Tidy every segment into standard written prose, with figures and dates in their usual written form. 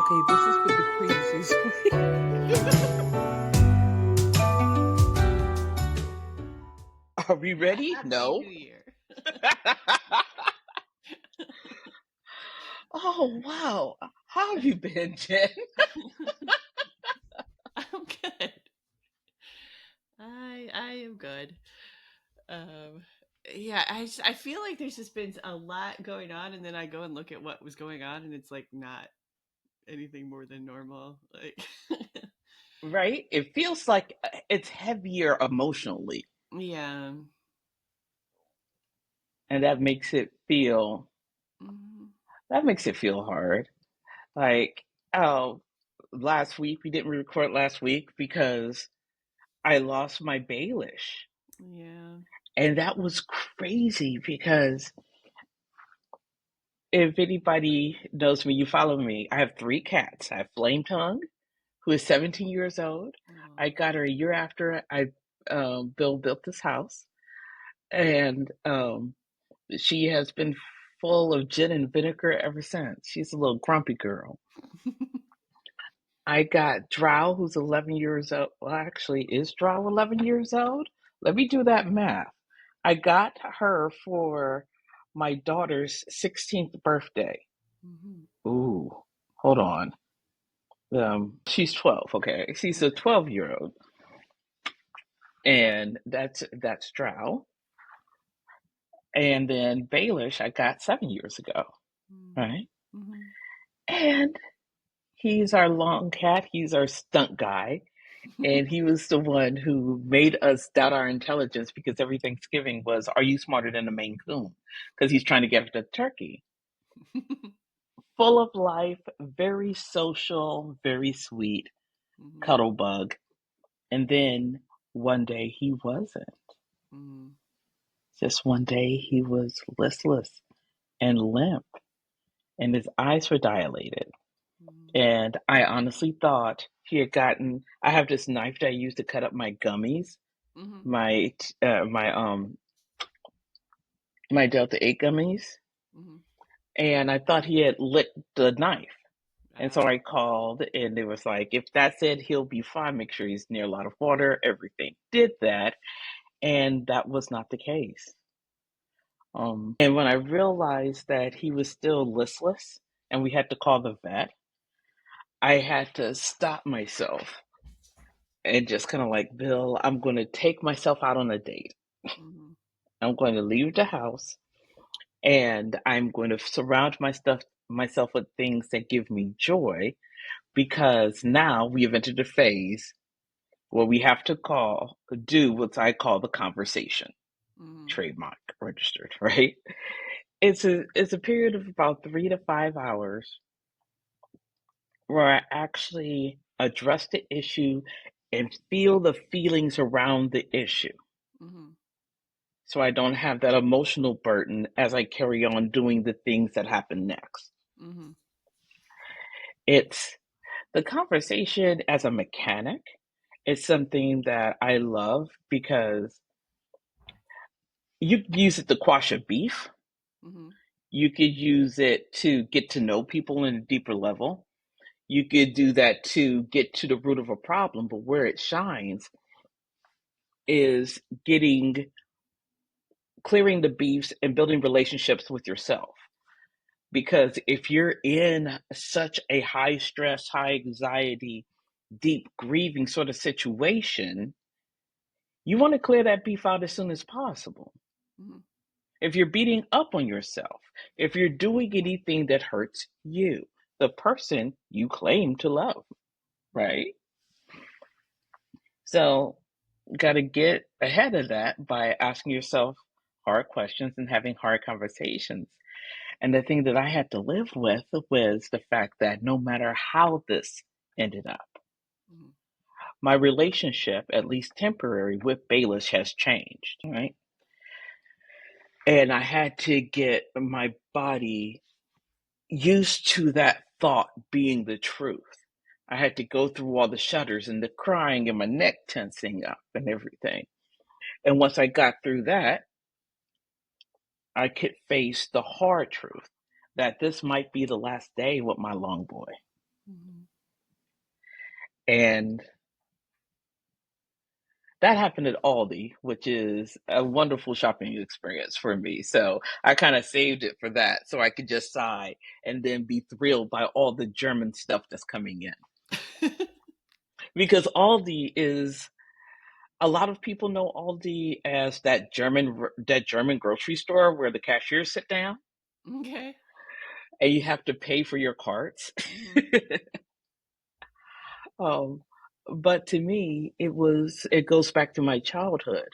Okay, this has been the craziest week. Are we ready? Happy No. New Year. Oh, wow. How have you been, Jen? I'm good. I am good. Um, yeah, I feel like there's just been a lot going on, and then I go and look at what was going on, and it's like not anything more than normal. Like, Right? It feels like it's heavier emotionally, yeah. and Mhm. that makes it feel hard. Like, oh, last week we didn't record last week because I lost my Baelish. Yeah. And that was crazy because if anybody knows me, you follow me. I have three cats. I have Flame Tongue, who is 17 years old. I Oh. got her a year after Bill built this house, and she has been full of gin and vinegar ever since. She's a little grumpy girl. I got Drow, who's 11 years old. Well, actually, is Drow 11 years old? Let me do that math. I got her for my daughter's 16th birthday. Mhm. Ooh, hold on. She's 12, okay? She's a Okay. 12-year-old. And that's Drow. And then Baelish I got 7 years ago, right? Mhm. And he's our long cat. He's our stunt guy. And he was the one who made us doubt our intelligence because every Thanksgiving was, "Are you smarter than a Maine Coon?" Because he's trying to get the turkey. Full of life, very social, very sweet, Mhm. cuddle bug. And then one day he wasn't. Mhm. Just one day he was listless and limp, and his eyes were dilated. Mhm. And I honestly thought he had gotten. I have this knife that I use to cut up my gummies, Mhm. my my Delta 8 gummies, Mhm. and I thought he had licked the knife. And so Ah. I called, and it was like, if that's it, he'll be fine. Make sure he's near a lot of water, everything. Did that, and that was not the case. And when I realized that he was still listless and we had to call the vet, I had to stop myself and just kind of like, Bill, I'm going to take myself out on a date. Mhm. I'm going to leave the house and I'm going to surround myself with things that give me joy because now we have entered a phase where we have to do what I call the conversation, Mhm. trademark registered, right? It's a period of about 3 to 5 hours where I actually address the issue and feel the feelings around the issue. Mhm. So I don't have that emotional burden as I carry on doing the things that happen next. Mhm. It's the conversation as a mechanic is something that I love because you can use it to quash a beef. Mhm. You could use it to get to know people in a deeper level. You could do that to get to the root of a problem, but where it shines is getting clearing the beefs and building relationships with yourself. Because if you're in such a high stress, high anxiety, deep grieving sort of situation, you want to clear that beef out as soon as possible. Mhm. If you're beating up on yourself, if you're doing anything that hurts you, the person you claim to love, right? So, got to get ahead of that by asking yourself hard questions and having hard conversations. And the thing that I had to live with was the fact that no matter how this ended up, Mhm. my relationship, at least temporary, with Baelish has changed, right? And I had to get my body used to that thought being the truth. I had to go through all the shudders and the crying and my neck tensing up and everything. And once I got through that, I could face the hard truth that this might be the last day with my long boy. And that happened at Aldi, which is a wonderful shopping experience for me. So I kind of saved it for that so I could just sigh and then be thrilled by all the German stuff that's coming in. Because Aldi is a lot of people know Aldi as that German grocery store where the cashiers sit down Okay. and you have to pay for your carts. Mhm. Um, but to me, it goes back to my childhood.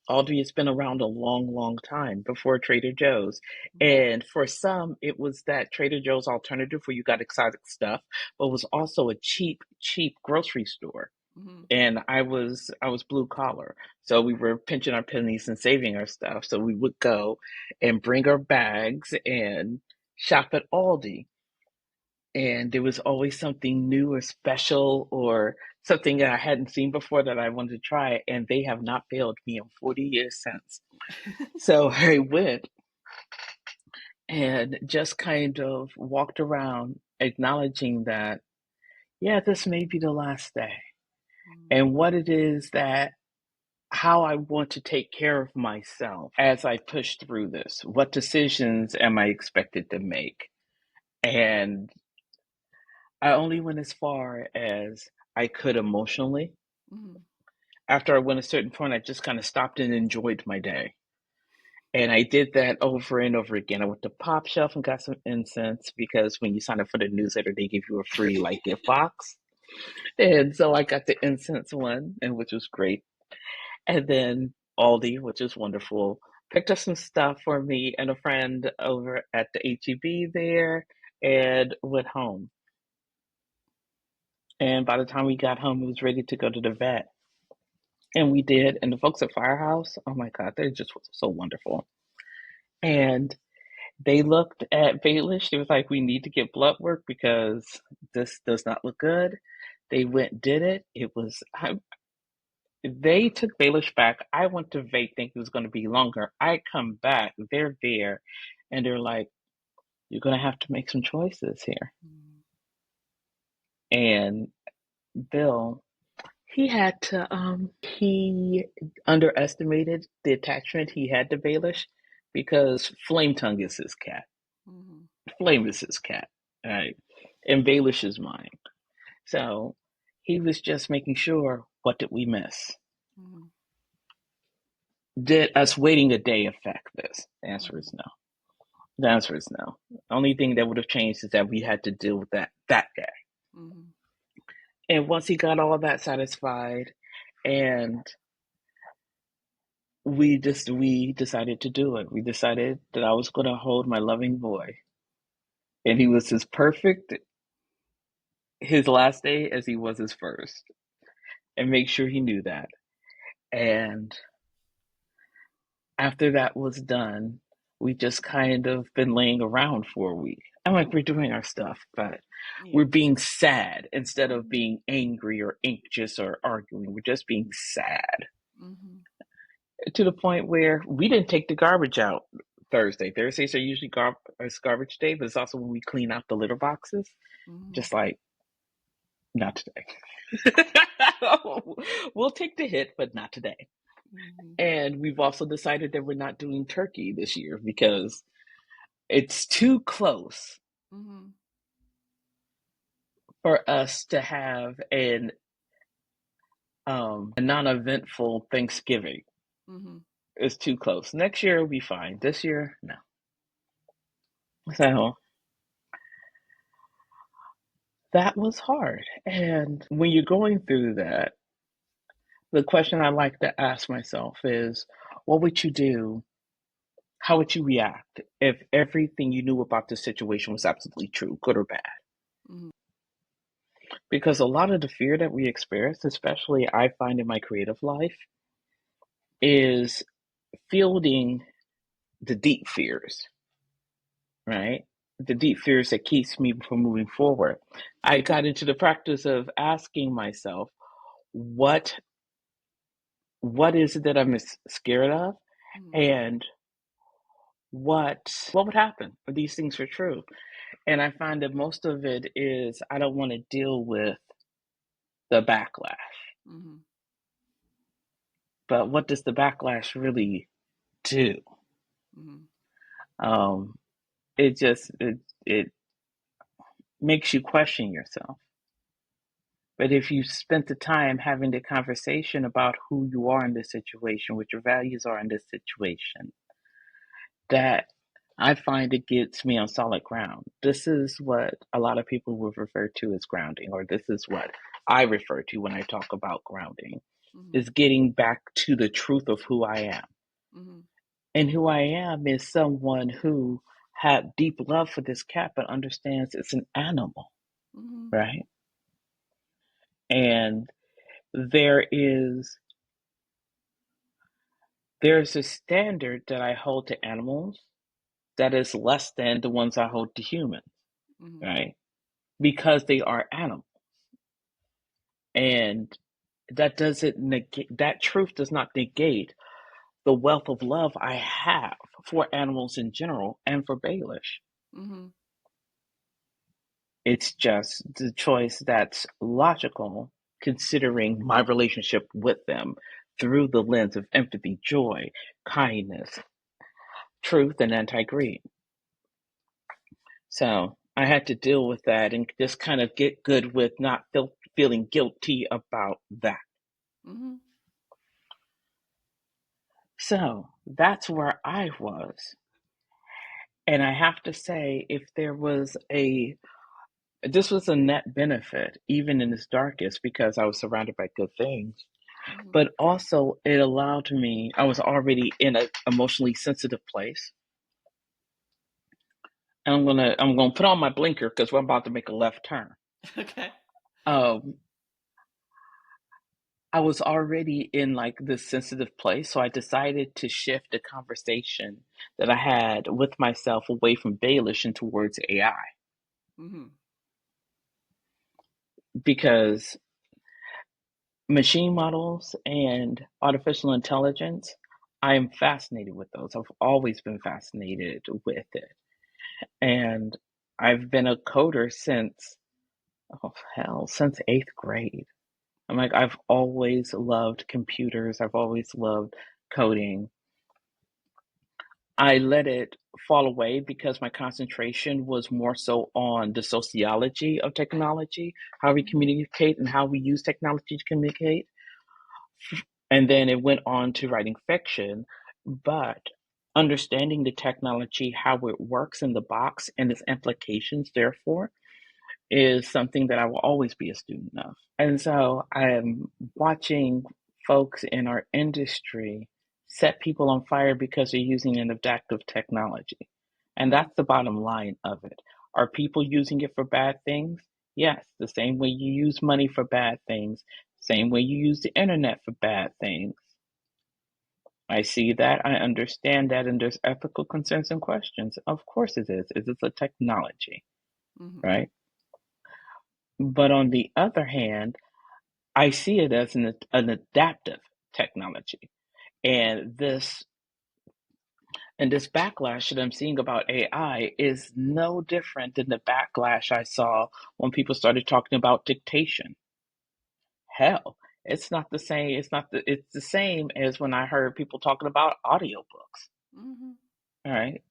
Aldi has been around a long, long time before Trader Joe's. Mhm. And for some, it was that Trader Joe's alternative where you got exotic stuff, but was also a cheap, cheap grocery store. Mhm. And I was blue collar. So we were pinching our pennies and saving our stuff. So we would go and bring our bags and shop at Aldi, and there was always something new or special or something that I hadn't seen before that I wanted to try, and they have not failed me in 40 years since. So I went and just kind of walked around acknowledging that, yeah, this may be the last day. Mhm. And what it is that how I want to take care of myself as I push through this. What decisions am I expected to make? And I only went as far as I could emotionally. Mhm. After I went a certain point, I just kind of stopped and enjoyed my day. And I did that over and over again. I went to Pop Shelf and got some incense because when you sign up for the newsletter, they give you a free like gift box. And so I got the incense one, and which was great. And then Aldi, which is wonderful, picked up some stuff for me and a friend over at the HEB there and went home. And by the time we got home, we was ready to go to the vet. And we did. And the folks at Firehouse, oh my God, they just was so wonderful. And they looked at Baelish. They was like, we need to get blood work because this does not look good. They went, did it. They took Baelish back. I went to vape, think it was going to be longer. I come back, they're there, and they're like, you're going to have to make some choices here. Mhm. And Bill, he underestimated the attachment he had to Baelish because Flame Tongue is his cat. Mhm. Flame is his cat, right? And Baelish is mine. So he was just making sure, what did we miss? Mhm. Did us waiting a day affect this? The answer Mhm. is no. The answer is no. The only thing that would have changed is that we had to deal with that day. Mhm. And once he got all that satisfied, and we decided to do it. We decided that I was going to hold my loving boy, and he was as perfect his last day as he was his first, and make sure he knew that. And after that was done, we just kind of been laying around for a week. I'm like, we're doing our stuff, but Yeah. we're being sad instead of Mhm. being angry or anxious or arguing. We're just being sad Mhm. to the point where we didn't take the garbage out Thursday. Thursdays are usually it's garbage day, but it's also when we clean out the litter boxes. Mhm. Just like, not today. We'll take the hit, but not today. Mhm. And we've also decided that we're not doing turkey this year because it's too close Mhm. for us to have a non-eventful Thanksgiving. Mhm. It's too close. Next year will be fine. This year, no. So that was hard. And when you're going through that, the question I like to ask myself is, what would you do? How would you react if everything you knew about the situation was absolutely true, good or bad? Mhm. Because a lot of the fear that we experience, especially I find in my creative life, is fielding the deep fears, right? The deep fears that keeps me from moving forward. I got into the practice of asking myself, what what is it that I'm scared of, Mhm. and what would happen if these things were true? And I find that most of it is I don't want to deal with the backlash. Mm-hmm. But what does the backlash really do? Mm-hmm. Um, it makes you question yourself. But if you spent the time having the conversation about who you are in this situation, what your values are in this situation, that I find it gets me on solid ground. This is what a lot of people would refer to as grounding, or this is what I refer to when I talk about grounding, Mm-hmm. is getting back to the truth of who I am. Mm-hmm. And who I am is someone who had deep love for this cat, but understands it's an animal, Mm-hmm. right? And there is there's a standard that I hold to animals that is less than the ones I hold to humans, Mm-hmm. right? Because they are animals. And that doesn't negate, that truth does not negate the wealth of love I have for animals in general and for Baelish. Mm-hmm. It's just the choice that's logical considering my relationship with them through the lens of empathy, joy, kindness, truth, and anti greed. So I had to deal with that and just kind of get good with not feeling guilty about that. Mm-hmm. So that's where I was. And I have to say, if there was this was a net benefit, even in its darkest, because I was surrounded by good things. Mm-hmm. But also, it allowed me, I was already in an emotionally sensitive place. And I'm gonna put on my blinker because we're about to make a left turn. Okay. Um, I was already in like this sensitive place, so I decided to shift the conversation that I had with myself away from Baelish and towards AI Mm-hmm. because machine models and artificial intelligence, I am fascinated with those. I've always been fascinated with it. And I've been a coder since, oh hell, since eighth grade. I'm like, I've always loved computers, I've always loved coding. I let it fall away because my concentration was more so on the sociology of technology, how we Mm-hmm. communicate and how we use technology to communicate. And then it went on to writing fiction, but understanding the technology, how it works in the box and its implications, therefore, is something that I will always be a student of. And so I am watching folks in our industry set people on fire because they're using an adaptive technology. And Mm-hmm. that's the bottom line of it. Are people using it for bad things? Yes, the same way you use money for bad things, same way you use the internet for bad things. I see that, I understand that, and there's ethical concerns and questions. Of course it is. It's a technology, Mm-hmm. right? But on the other hand, I see it as an adaptive technology. And this backlash that I'm seeing about AI is no different than the backlash I saw when people started talking about dictation. Hell, it's not the same. It's the same as when I heard people talking about audiobooks. Mm-hmm. All right.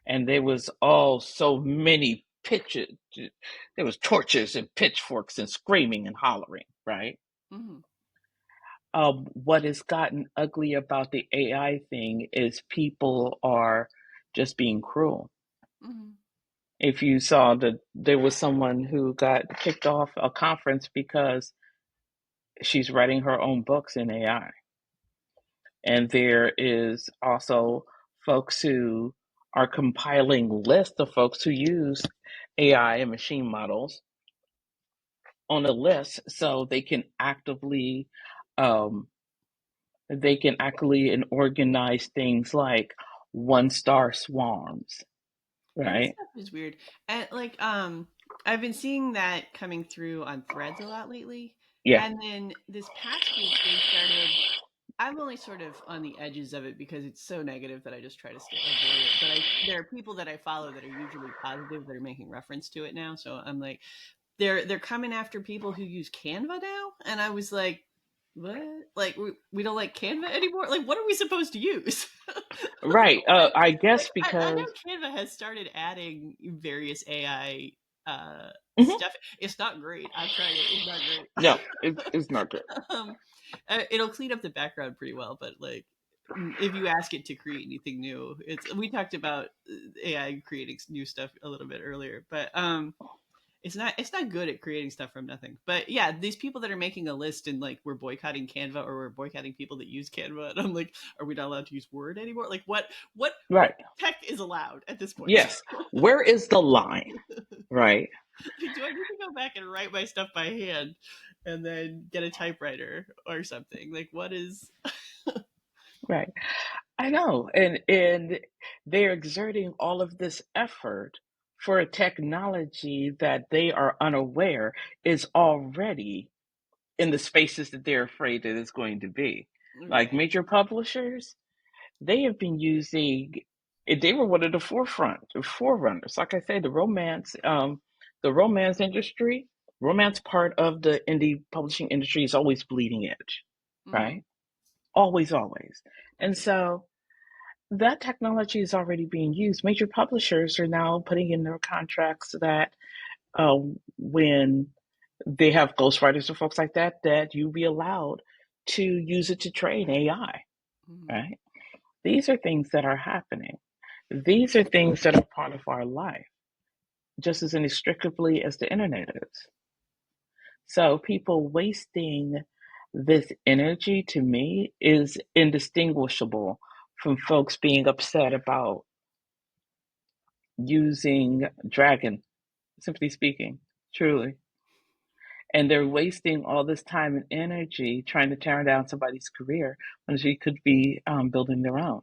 And there was all so many pitches. There was torches and pitchforks and screaming and hollering, right? Mm-hmm. What has gotten ugly about the AI thing is people are just being cruel. Mm-hmm. If you saw that there was someone who got kicked off a conference because she's writing her own books in AI. And there is also folks who are compiling lists of folks who use AI and machine models on a list so um, they can actively and organize things like one star swarms, Yeah, that right? stuff is weird. And like I've been seeing that coming through on threads a lot lately. Yeah. And then this past week they started I'm only sort of on the edges of it because it's so negative that I just try to avoid it. But there are people that I follow that are usually positive that are making reference to it now. So I'm like, they're coming after people who use Canva now, and I was like, what? Like we don't like Canva anymore? Like what are we supposed to use? Right. I Like guess I know because Canva has started adding various AI mhm, stuff. It's not great. I've tried it. It's not no, great. it's not good. um, it'll clean up the background pretty well, but like if you ask it to create anything new, it's we talked about AI creating new stuff a little bit earlier, but it's not good at creating stuff from nothing. But yeah, these people that are making a list and like we're boycotting Canva or we're boycotting people that use Canva, and I'm like, are we not allowed to use Word anymore? Like what Right. tech is allowed at this point? Yes. Where is the line? Right. Like, do I need to go back and write my stuff by hand and then get a typewriter or something? Like what is Right. I know. And they're exerting all of this effort for a technology that they are unaware is already in the spaces that they're afraid that it's going to be. Like right? major publishers, they have been using they were one of the forerunners. Like I said, the romance industry, romance part of the indie publishing industry is always bleeding edge, Mm-hmm. right? Always, always. And Right. so that technology is already being used. Major publishers are now putting in their contracts that uh, when they have ghostwriters or folks like that, that you be allowed to use it to train AI, Mm-hmm. right? These are things that are happening. These are things that are part of our life, just as inextricably as the internet is. So people wasting this energy to me is indistinguishable from folks being upset about using Dragon, simply speaking, truly. And they're wasting all this time and energy trying to tear down somebody's career when she could be building their own.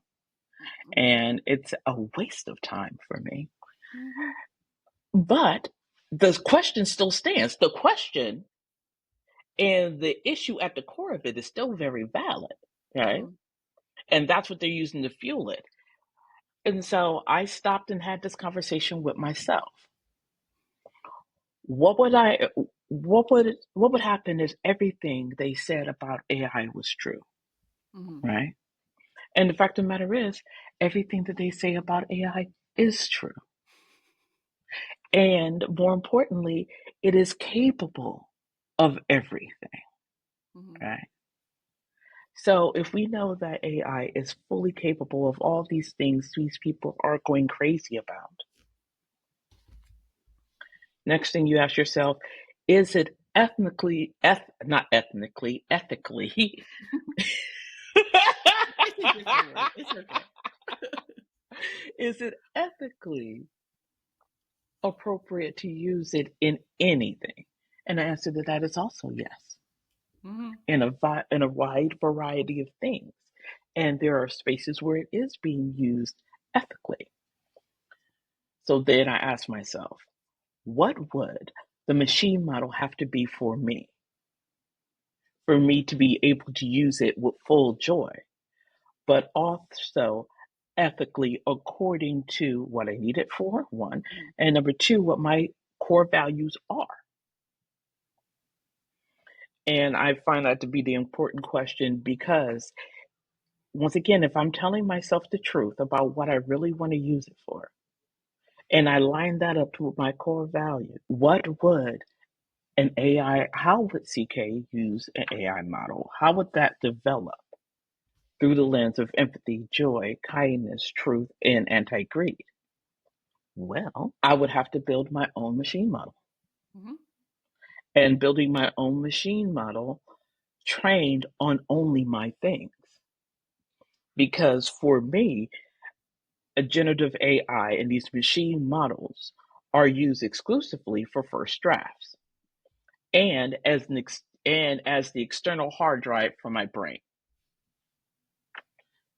Mm-hmm. And it's a waste of time for me. Mm-hmm. But the question still stands. The question and the issue at the core of it is still very valid, right? Mm-hmm. And that's what they're using to fuel it. And so I stopped and had this conversation with myself. What would I what would happen if everything they said about AI was true, Mm-hmm. right? And the fact of the matter is, everything that they say about AI is true. And more importantly, it is capable of everything, Mm-hmm. right? So if we know that AI is fully capable of all these things these people are going crazy about, next thing you ask yourself, is it not ethnically, ethically, It's a different word. It's okay. is it ethically appropriate to use it in anything? And the answer to that is also yes, Mm-hmm. in a wide variety of things. And there are spaces where it is being used ethically. So then I ask myself, what would the machine model have to be for me to be able to use it with full joy, but also ethically according to what I need it for, one, Mm-hmm. and number two, what my core values are. And I find that to be the important question because, once again, if I'm telling myself the truth about what I really want to use it for, and I line that up to my core value, what would how would CK use an AI model? How would that develop through the lens of empathy, joy, kindness, truth, and anti greed? Well, I would have to build my own machine model. Mm-hmm. And building my own machine model trained on only my things. Because for me, a generative AI and these machine models are used exclusively for first drafts and as the external hard drive for my brain.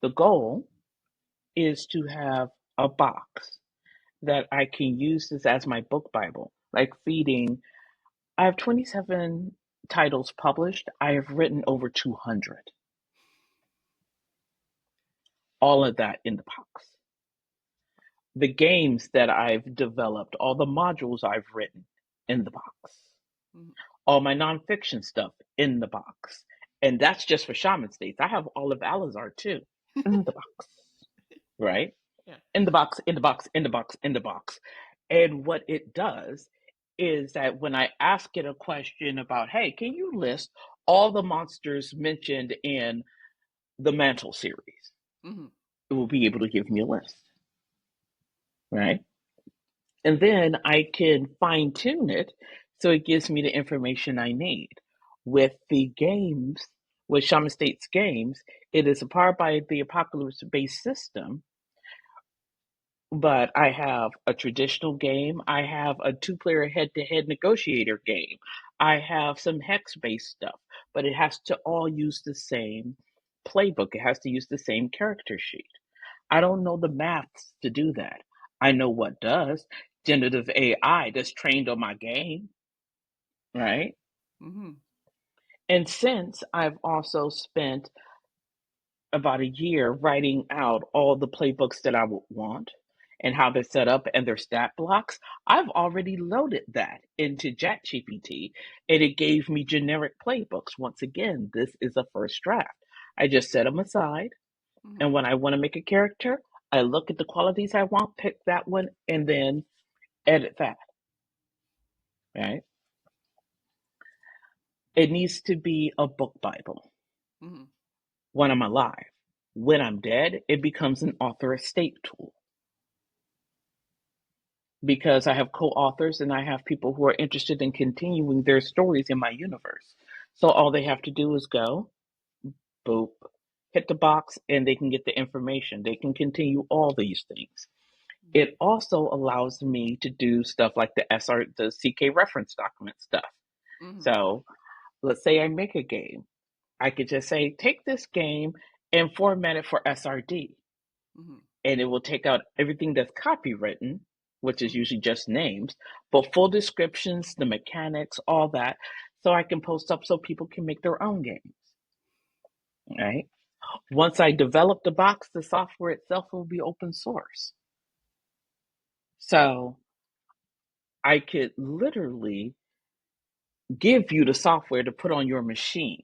The goal is to have a box that I can use this as my book Bible, like feeding. I have 27 titles published. I have written over 200. All of that in the box. The games that I've developed, all the modules I've written. in the box. Mm-hmm. All my nonfiction stuff in the box. And that's just for Shaman States. I have all of Alizar too in the box, right? Yeah. In the box, in the box, in the box, in the box. And what it does is that when I ask it a question about, hey, can you list all the monsters mentioned in the Mantle series? Mm-hmm. It will be able to give me a list, right? And then I can fine tune it so it gives me the information I need. With the games, with Shaman States games, it is powered by the Apocalypse based system, but I have a traditional game. I have a two-player head-to-head negotiator game. I have some hex-based stuff, but it has to all use the same playbook. It has to use the same character sheet. I don't know the maths to do that. I know what does. Generative AI that's trained on my game, right? Mm-hmm. And since I've also spent about a year writing out all the playbooks that I would want and how they're set up and their stat blocks, I've already loaded that into ChatGPT and it gave me generic playbooks. Once again, this is a first draft. I just set them aside, Mm-hmm. and when I want to make a character, I look at the qualities I want, pick that one, and then edit that, right? It needs to be a book Bible Mm-hmm. when I'm alive. When I'm dead, it becomes an author estate tool because I have co-authors and I have people who are interested in continuing their stories in my universe. So all they have to do is go, boop, hit the box, and they can get the information. They can continue all these things. It also allows me to do stuff like the CK reference document stuff. Mm-hmm. So let's say I make a game. I could just say, take this game and format it for SRD. Mm-hmm. And it will take out everything that's copywritten, which is Mm-hmm. usually just names, but full descriptions, the mechanics, all that, so I can post up so people can make their own games. Right? Once I develop the box, the software itself will be open source. So I could literally give you the software to put on your machine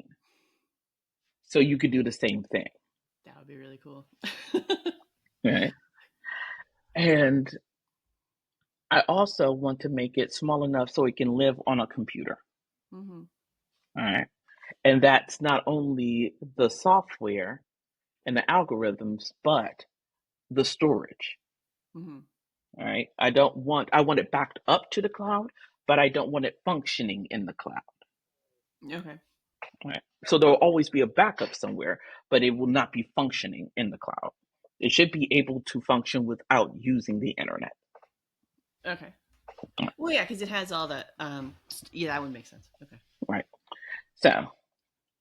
so you could do the same thing. That would be really cool. Right? And I also want to make it small enough so it can live on a computer. Mm-hmm. All right. And that's not only the software and the algorithms, but the storage. Mm-hmm. All right. I want it backed up to the cloud, but I don't want it functioning in the cloud. Okay. All right. So there will always be a backup somewhere, but it will not be functioning in the cloud. It should be able to function without using the internet. Okay. Well, yeah, because it has all that. Yeah, that would make sense. Okay. Right. So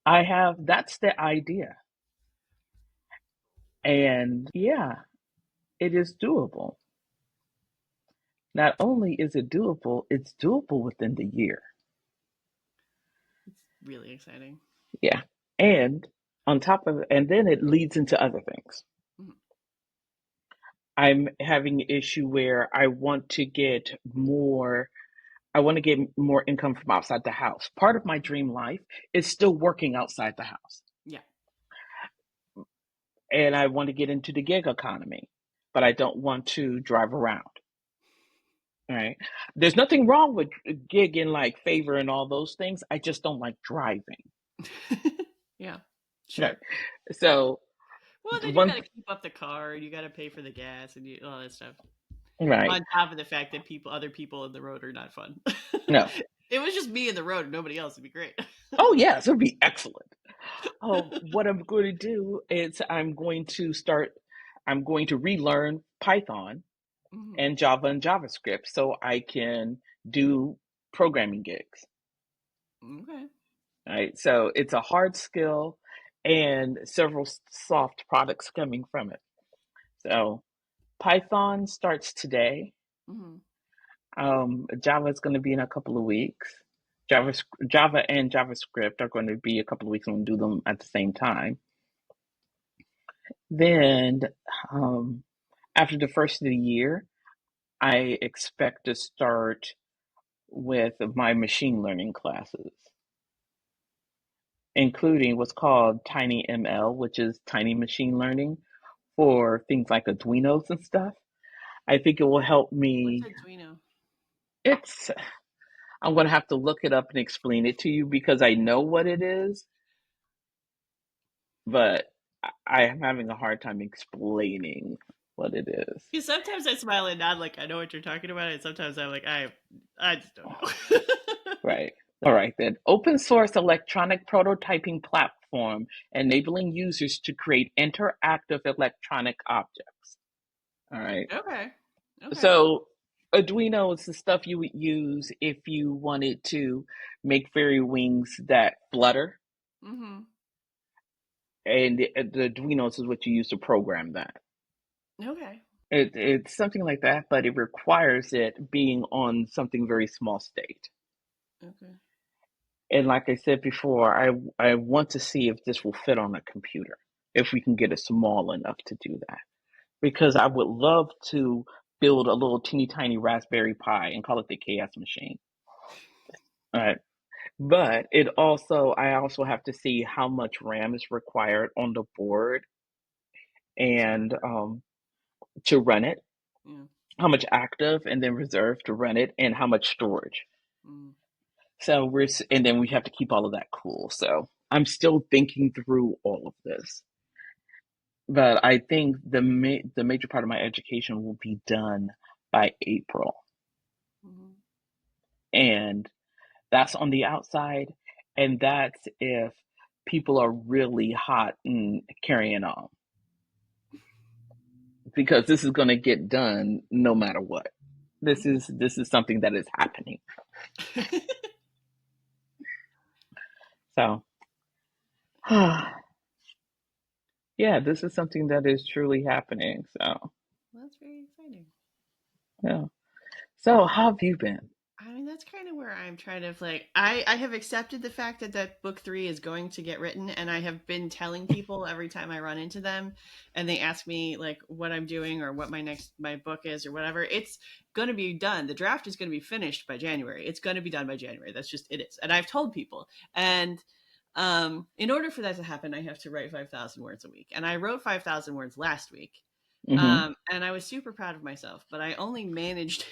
that's the idea. And yeah, it is doable. Not only is it doable, it's doable within the year. It's really exciting. Yeah. And on top of it, and then it leads into other things. Mm-hmm. I'm having an issue where I want to get more income from outside the house. Part of my dream life is still working outside the house. Yeah. And I want to get into the gig economy, but I don't want to drive around. Right. There's nothing wrong with gigging like favor and all those things. I just don't like driving. Yeah. Right. Sure. So Well, then you got one, to keep up the car, and you got to pay for the gas, and all that stuff. right. On top of the fact that other people in the road are not fun. No. It was just me in the road and nobody else. It'd be great. Oh yes, it would be excellent. What I'm going to do is I'm going to relearn Python Hmm. and Java and JavaScript so I can do programming gigs. Okay. Right. So it's a hard skill and several soft products coming from it. So Python starts today. Hmm. Java is going to be in a couple of weeks. Java and JavaScript are going to be a couple of weeks. I'm going to do them at the same time. Then, um, after the first of the year, I expect to start with my machine learning classes, including what's called Tiny ML, which is tiny machine learning for things like Arduinos and stuff. I think it will help What's me. Arduino? It's I'm gonna have to look it up and explain it to you because I know what it is, but I am having a hard time explaining what it is. Because sometimes I smile and nod like I know what you're talking about, and sometimes I'm like I just don't know. Right. All right then. Open source electronic prototyping platform enabling users to create interactive electronic objects. All right. Okay. Okay. So Arduino is the stuff you would use if you wanted to make fairy wings that flutter, Mm-hmm. and the Arduinos is what you use to program that. Okay. It's something like that, but it requires it being on something very small state. Okay. And like I said before, I want to see if this will fit on a computer, if we can get it small enough to do that. Because I would love to build a little teeny tiny Raspberry Pi and call it the Chaos Machine. All right. But I also have to see how much RAM is required on the board To and to run it, yeah. how much active and then reserve to run it, and how much storage. Mm. So and then we have to keep all of that cool. So I'm still thinking through all of this. But I think the major part of my education will be done by April, Mm-hmm. and that's on the outside, and that's if people are really hot and carrying on, because this is going to get done no matter what. Okay. This is something that is happening. So, yeah, this is something that is truly happening. So, Well, that's very exciting. yeah. So, how have you been? I mean, that's kind of where I'm trying to like. I have accepted the fact that book three is going to get written, and I have been telling people every time I run into them, and they ask me like what I'm doing or what my book is or whatever. It's going to be done. The draft is going to be finished by January. It's going to be done by January. That's just it is, and I've told people. And in order for that to happen, I have to write 5,000 words a week, and I wrote 5,000 words last week. Mm-hmm. And I was super proud of myself, but I only managed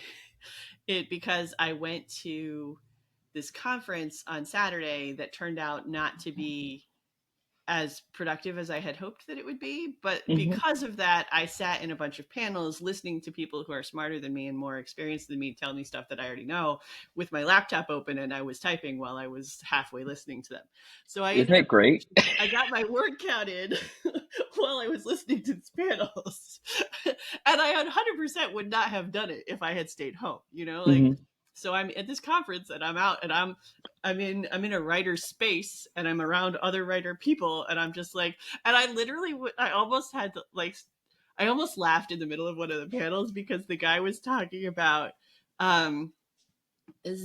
it because I went to this conference on Saturday that turned out not to be as productive as I had hoped that it would be. But Mm-hmm. because of that, I sat in a bunch of panels listening to people who are smarter than me and more experienced than me tell me stuff that I already know with my laptop open, and I was typing while I was halfway listening to them. So I Isn't ended it up great? I got my word counted while I was listening to these panels. And I 100% would not have done it if I had stayed home, like Mm-hmm. so I'm at this conference and I'm out and I'm in a writer space and I'm around other writer people and I'm just like and I literally I almost had to like I almost laughed in the middle of one of the panels because the guy was talking about um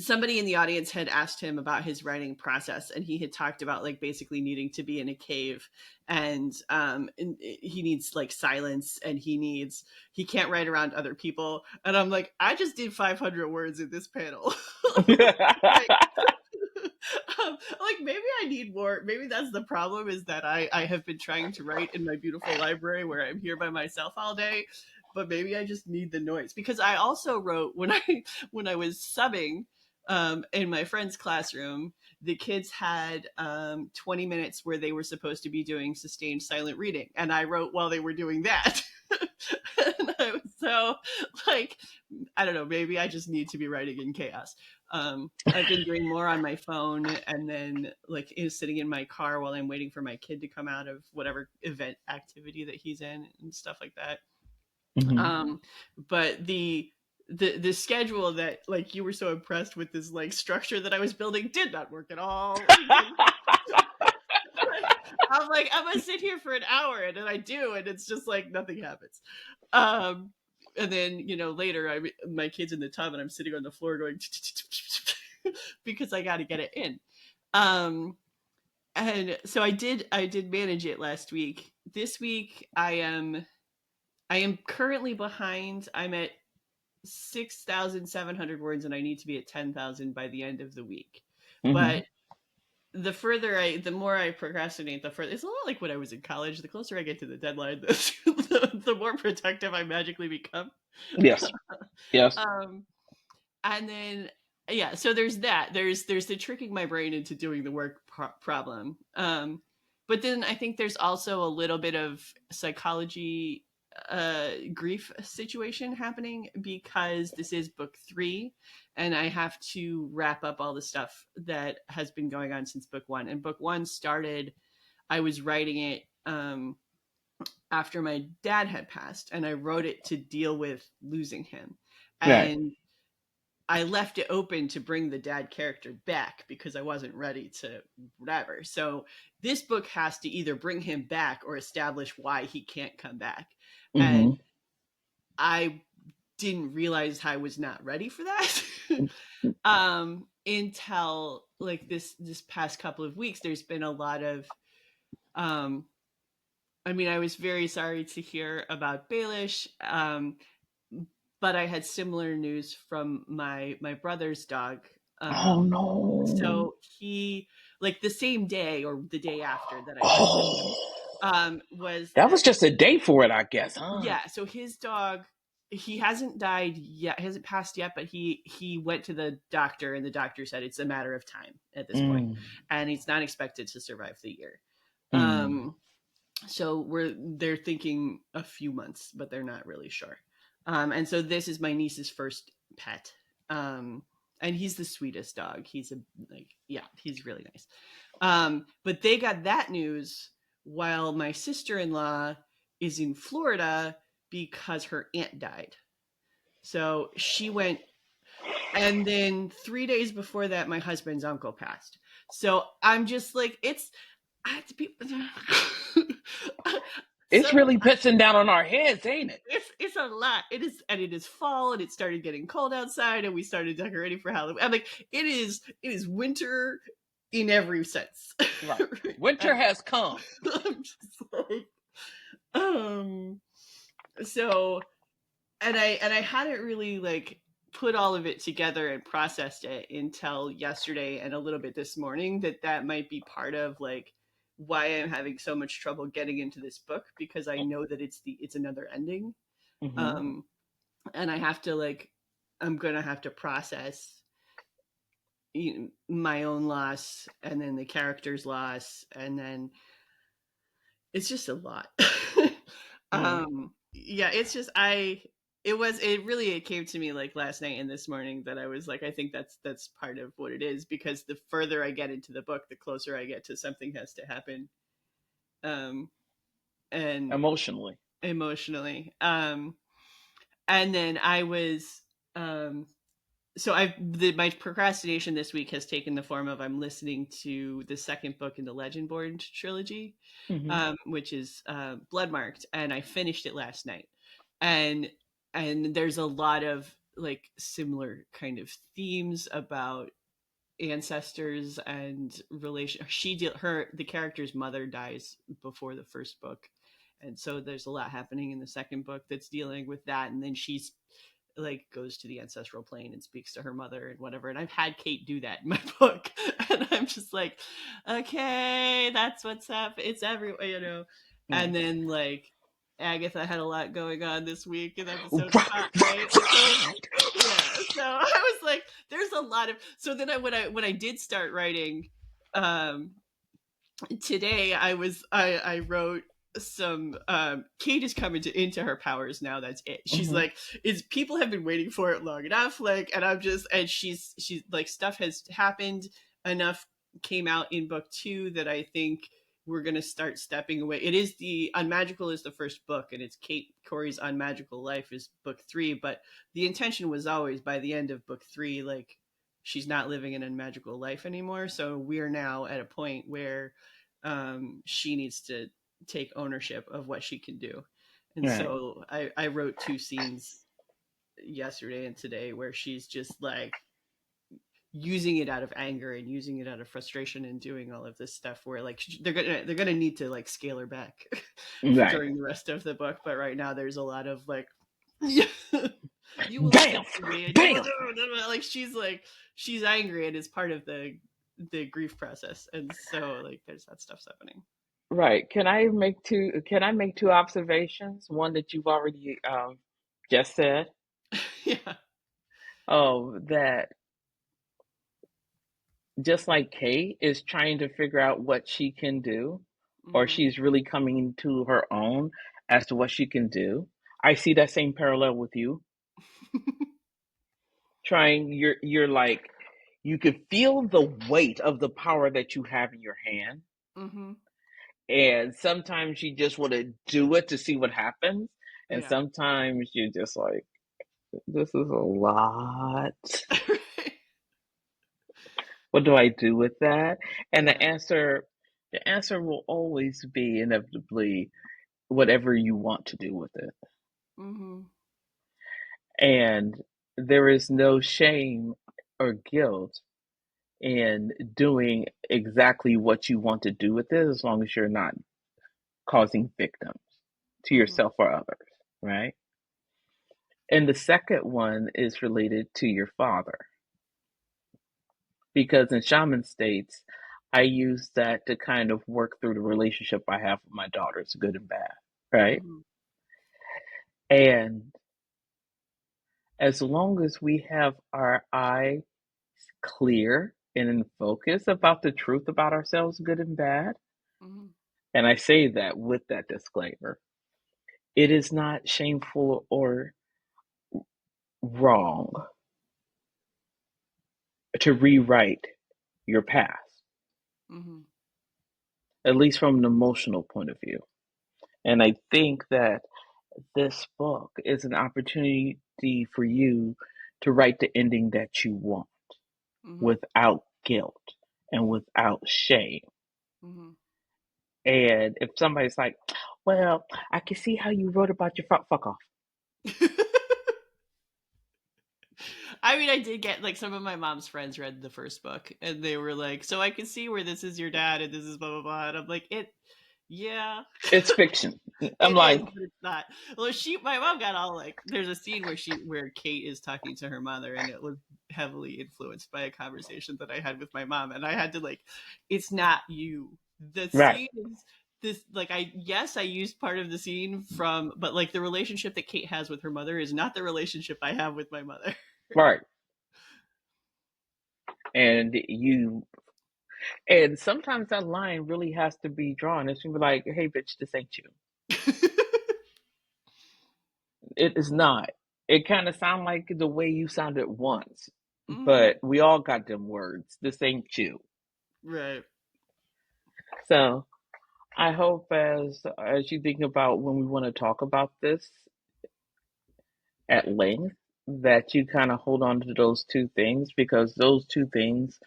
somebody in the audience had asked him about his writing process and he had talked about like basically needing to be in a cave and he needs like silence and he can't write around other people and I'm like I just did 500 words in this panel. like like maybe I need more. Maybe that's the problem is that I have been trying to write in my beautiful library where I'm here by myself all day, but maybe I just need the noise because I also wrote when I was subbing in my friend's classroom, the kids had 20 minutes where they were supposed to be doing sustained silent reading, and I wrote while they were doing that. And I was so like, I don't know, maybe I just need to be writing in chaos. I've been doing more on my phone and then like sitting in my car while I'm waiting for my kid to come out of whatever event activity that he's in and stuff like that. Mm-hmm. Um, but the schedule that like you were so impressed with this like structure that I was building did not work at all. I'm like I'm gonna sit here for an hour and then I do and it's just like nothing happens. Um, and then later my kid's in the tub and I'm sitting on the floor going because I got to get it in. Um, and so I did manage it last week. This week I am currently behind. I'm at 6,700 words and I need to be at 10,000 by the end of the week. Mm-hmm. But the more I procrastinate, the further. It's a lot like when I was in college. The closer I get to the deadline, the more protective I magically become. Yes. Yes. um, and then yeah, so there's that. There's the tricking my brain into doing the work problem. But then I think there's also a little bit of psychology grief situation happening because this is book 3 and I have to wrap up all the stuff that has been going on since book 1. And book 1 started, I was writing it after my dad had passed, and I wrote it to deal with losing him. Right. And I left it open to bring the dad character back because I wasn't ready to whatever. So this book has to either bring him back or establish why he can't come back. Mm-hmm. And I didn't realize I was not ready for that. Until like this past couple of weeks. There's been a lot of I mean, I was very sorry to hear about Baelish. But I had similar news from my brother's dog. Oh Um, no. so he, like the same day or the day after that I wrote this book, Oh, was that that was just a day for it, I guess, huh? yeah. So his dog, he hasn't died yet, he hasn't passed yet, but he went to the doctor and the doctor said it's a matter of time at this point, Mm, and he's not expected to survive the year. mm, Um, so they're thinking a few months, but they're not really sure. And so this is my niece's first pet. And he's the sweetest dog. He's he's really nice. But they got that news while my sister-in-law is in Florida because her aunt died. So she went, and then 3 days before that, my husband's uncle passed. So I'm just like, it's I have to be it's so really pissing down on our heads, ain't it? it's a lot. It is, and it is fall, and it started getting cold outside, and we started decorating for Halloween. I'm like, it is winter in every sense. Right. Right? Winter has come. I'm just like, um, so, and I hadn't really like put all of it together and processed it until yesterday and a little bit this morning, that might be part of like why I'm having so much trouble getting into this book, because I know that it's another ending. Mm-hmm. Um, and I have to like, I'm gonna have to process my own loss and then the character's loss, and then it's just a lot. Mm. Yeah, it's just it came to me like last night and this morning that I was like, I think that's part of what it is, because the further I get into the book, the closer I get to something has to happen. Um, and Emotionally. emotionally. And then I was um so my procrastination this week has taken the form of I'm listening to the second book in the Legendborn trilogy, Mm-hmm. which is Bloodmarked, and I finished it last night, and there's a lot of like similar kind of themes about ancestors and relation. The character's mother dies before the first book, and so there's a lot happening in the second book that's dealing with that, and then she's like goes to the ancestral plane and speaks to her mother and whatever. And I've had Kate do that in my book, and I'm just like, okay, that's what's up. It's everywhere, you know. Right. And then like Agatha had a lot going on this week in episode Right. 5, and so yeah. So I was like, there's a lot of. So then when I did start writing, um, today I wrote some Kate is coming into her powers now. That's it. She's Mm-hmm. like, it's people have been waiting for it long enough, like, and I'm just, and she's like, stuff has happened enough, came out in book 2 that I think we're gonna start stepping away. It is the Unmagical is the first book, and it's Kate Corey's Unmagical Life is book 3, but the intention was always by the end of book 3, like, she's not living an unmagical life anymore. So we're now at a point where she needs to take ownership of what she can do. And Right. so I wrote 2 scenes yesterday and today where she's just like using it out of anger and using it out of frustration and doing all of this stuff where like they're gonna need to like scale her back Right. during the rest of the book. But right now there's a lot of like yeah. You will listen Bam, to me, and you will bam. do she's angry, and it's part of the grief process, and so like there's that stuff's happening. Right. Can I make two observations? One that you've already just said. Yeah. Oh, that just like Kate is trying to figure out what she can do, or Hmm. she's really coming to her own as to what she can do. I see that same parallel with you. You're like you could feel the weight of the power that you have in your hand. Hmm. And sometimes you just want to do it to see what happens. And Yeah. sometimes you're just like, this is a lot. Right. What do I do with that? And Yeah. the answer will always be inevitably whatever you want to do with it. Hmm. And there is no shame or guilt in doing exactly what you want to do with it as long as you're not causing victims to Hmm. yourself or others, right? And the second one is related to your father. Because in Shaman States, I use that to kind of work through the relationship I have with my daughters, good and bad, right? Hmm. And as long as we have our eyes clear and in focus about the truth about ourselves, good and bad, Hmm. and I say that with that disclaimer, it is not shameful or wrong to rewrite your past, Hmm. at least from an emotional point of view. And I think that this book is an opportunity for you to write the ending that you want Hmm. without guilt and without shame. Hmm. And if somebody's like, well, I can see how you wrote about your fuck off. I mean, I did get like some of my mom's friends read the first book, and they were like, "So I can see where this is your dad, and this is blah blah blah." And I'm like, yeah, It's fiction. I'm it is, like, but it's not. Well, my mom got all like, there's a scene where Kate is talking to her mother, and it was heavily influenced by a conversation that I had with my mom, and I had to like, it's not you. The right, scene is this like I used part of the scene from, but like the relationship that Kate has with her mother is not the relationship I have with my mother. right. And sometimes that line really has to be drawn. It's be like, hey, bitch, this ain't you. It is not. It kind of sound like the way you sounded once, Hmm. but we all got them words. This ain't you. Right. So I hope as you think about when we want to talk about this at length, that you kind of hold on to those two things because those two things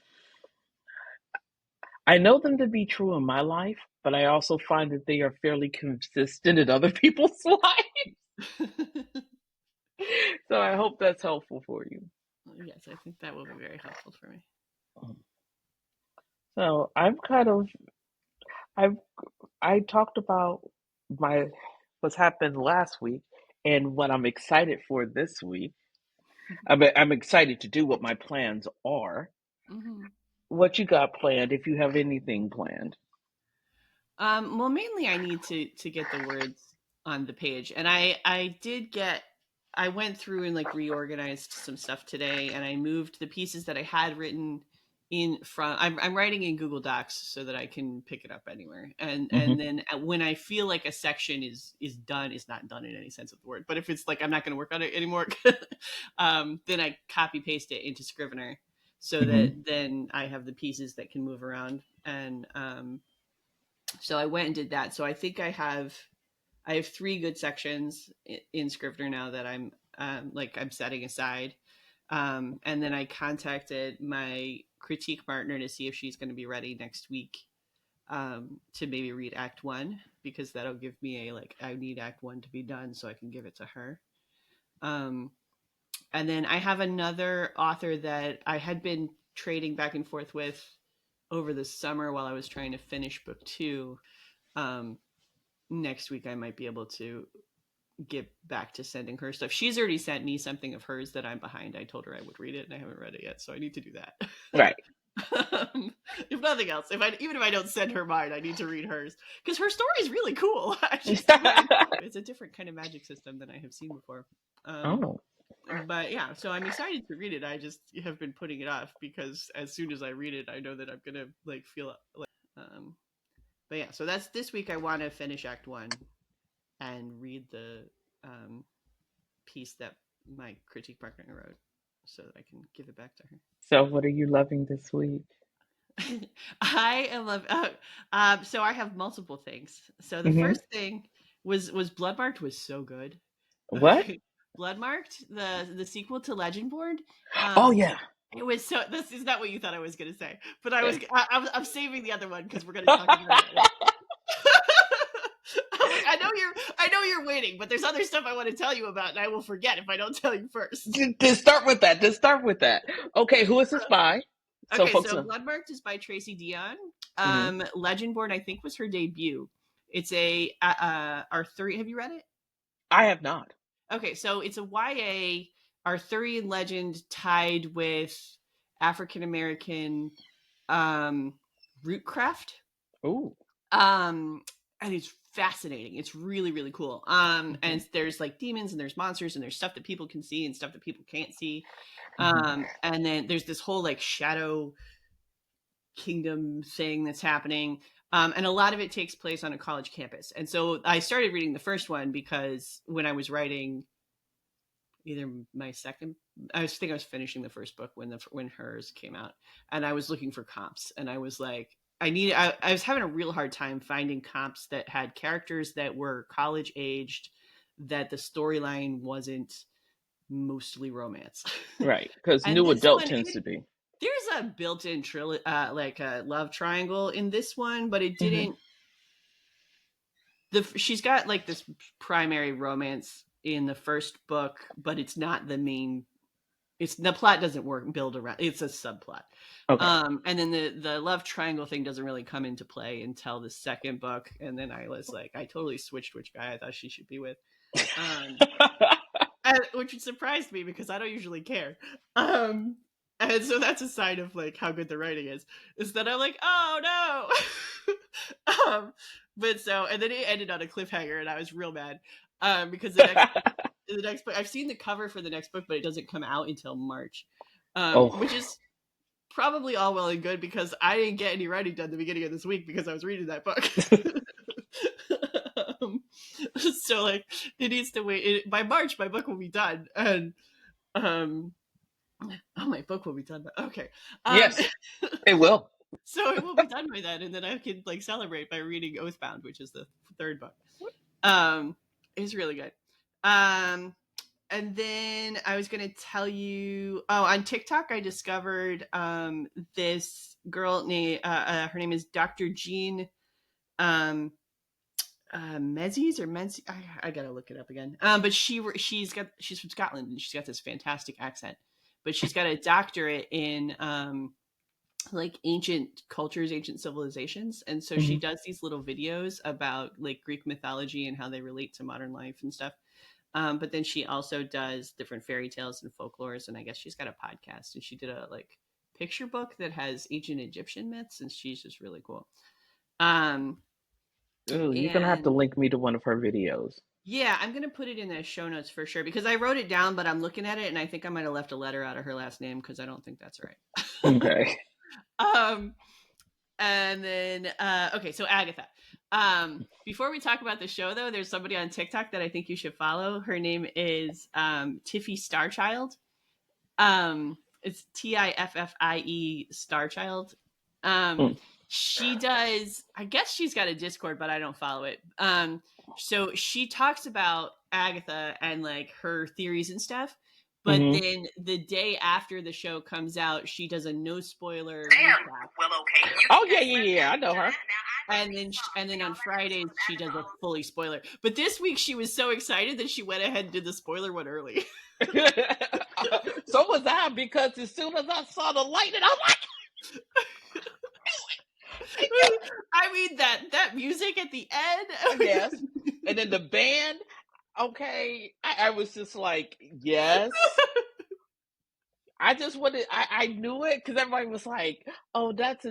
I know them to be true in my life, but I also find that they are fairly consistent in other people's lives. So I hope that's helpful for you. Yes, I think that will be very helpful for me. So I've I talked about my what's happened last week and what I'm excited for this week. I'm excited to do what my plans are. Hmm. What you got planned, if you have anything planned? Well, mainly I need to get the words on the page, and I did get. I went through and like reorganized some stuff today, and I moved the pieces that I had written in front. I'm writing in Google Docs so that I can pick it up anywhere, and Hmm. then when I feel like a section is done, it's not done in any sense of the word. But if it's like I'm not going to work on it anymore, then I copy paste it into Scrivener so Hmm. that then I have the pieces that can move around and so I went and did that. So I think I have three good sections in Scrivener now that I'm setting aside. And then I contacted my critique partner to see if she's going to be ready next week to maybe read Act One because that'll give me a like I need Act One to be done so I can give it to her. Um, and then I have another author that I had been trading back and forth with over the summer while I was trying to finish book two. Um, Next week I might be able to get back to sending her stuff. She's already sent me something of hers that I'm behind. I told her I would read it, and I haven't read it yet, so I need to do that. Right. If nothing else, even if I don't send her mine, I need to read hers because her story is really cool. It's a different kind of magic system than I have seen before. Oh. But yeah, so I'm excited to read it. I just have been putting it off because as soon as I read it, I know that I'm gonna like feel like. But yeah, so that's this week. I want to finish Act 1 and read the piece that my critique partner wrote, so that I can give it back to her. So, what are you loving this week? I am love. So I have multiple things. So the Mm-hmm. first thing was Bloodmarked was so good. What? Bloodmarked, the sequel to Legendborn. Oh yeah. It was so. This is not what you thought I was going to say, but I'm saving the other one because we're going to talk about it. Like, I know you're waiting, but there's other stuff I want to tell you about, and I will forget if I don't tell you first. Just start with that. Okay, who is this by? So Okay, folks so know. Bloodmarked is by Tracy Deonn. Mm-hmm. Legendborn, I think, was her debut. It's a Arthurian. Have you read it? I have not. Okay, so it's a YA Arthurian legend tied with African American rootcraft. Ooh. And it's fascinating. It's really, really cool. And there's like demons and there's monsters and there's stuff that people can see and stuff that people can't see. And then there's this whole like shadow kingdom thing that's happening. And a lot of it takes place on a college campus. And so I started reading the first one because when I was writing either my second, I think I was finishing the first book when hers came out, and I was looking for comps, and I was like, I was having a real hard time finding comps that had characters that were college aged, that the storyline wasn't mostly romance. Right, because And new this adult one, tends to be. there's a built-in like a love triangle in this one, but it didn't. She's got like this primary romance in the first book, but it's not the main. It's the plot doesn't build around. It's a subplot. Okay. And then the love triangle thing doesn't really come into play until the second book. And then I was like, I totally switched which guy I thought she should be with. Which surprised me because I don't usually care. And so that's a sign of like how good the writing is that I'm like, oh no. But so, and then it ended on a cliffhanger and I was real mad. Because the next book, I've seen the cover for the next book, but it doesn't come out until March. Which is probably all well and good because I didn't get any writing done at the beginning of this week because I was reading that book. So like it needs to wait. By March, my book will be done, and my book will be done. Okay, yes, it will. So it will be done by then, and then I can like celebrate by reading Oathbound, which is the third book. It's really good. And then I was going to tell you, on TikTok, I discovered this girl named, her name is Dr. Jean Menzies or Menzies. I got to look it up again. But she's from Scotland and she's got this fantastic accent. But she's got a doctorate in like ancient cultures, ancient civilizations. And so she does these little videos about like Greek mythology and how they relate to modern life and stuff. But then she also does different fairy tales and folklores, and I guess she's got a podcast. And she did a like picture book that has ancient Egyptian myths, and she's just really cool. Ooh, you're gonna have to link me to one of her videos. Yeah, I'm gonna put it in the show notes for sure because I wrote it down, but I'm looking at it and I think I might have left a letter out of her last name because I don't think that's right. Okay. And then okay, so Agatha. Before we talk about the show though, there's somebody on TikTok that I think you should follow. Her name is Tiffie Starchild. It's Tiffie Starchild. She does, I guess she's got a Discord, but I don't follow it. So she talks about Agatha and like her theories and stuff. But then the day after the show comes out, she does a no spoiler recap. Well, okay. Oh yeah. I know her. And then on Fridays she does a fully spoiler. But this week she was so excited that she went ahead and did the spoiler one early. So was I, because as soon as I saw the lightning, I'm like, I mean that music at the end. Yes. And then the band. Okay, I was just like, yes. I just wanted, I knew it because everybody was like, oh, that